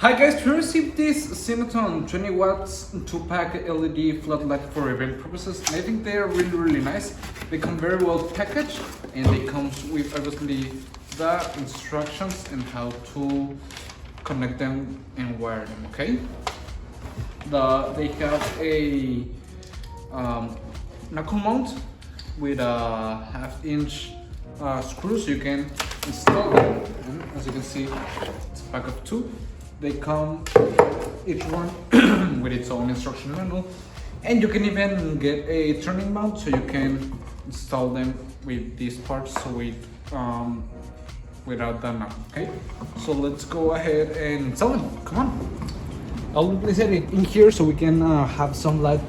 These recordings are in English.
Hi guys, we received this CINOTON 20 watts 2-pack LED floodlight for event purposes, and I think they are really nice. They come very well packaged, and they come with obviously the instructions and how to connect them and wire them. Okay, they have a knuckle mount with a 1/2-inch screw, so you can install them. And as you can see, it's a pack of 2. They come each one with its own instruction manual, and you can even get a turning mount, so you can install them with these parts, so without the mount. Okay, so let's go ahead and install them. Come on. I'll place it in here so we can have some light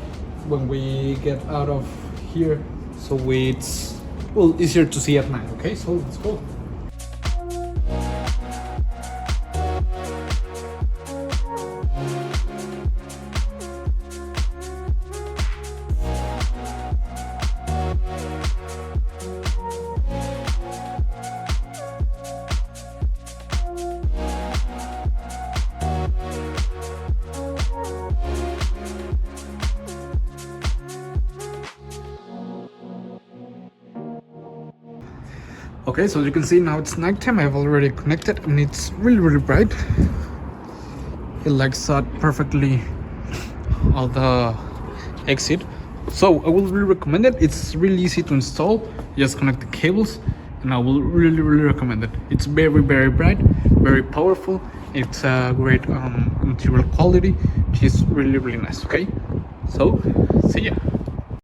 when we get out of here, so it's easier to see at night. Okay, so let's go. Okay, so you can see now it's nighttime. I've already connected and it's really bright. It lights up perfectly all the exit. So I will really recommend it. It's really easy to install. You just connect the cables, and I will really recommend it. It's very bright, very powerful. It's a great material quality, which is really nice. Okay, so see ya.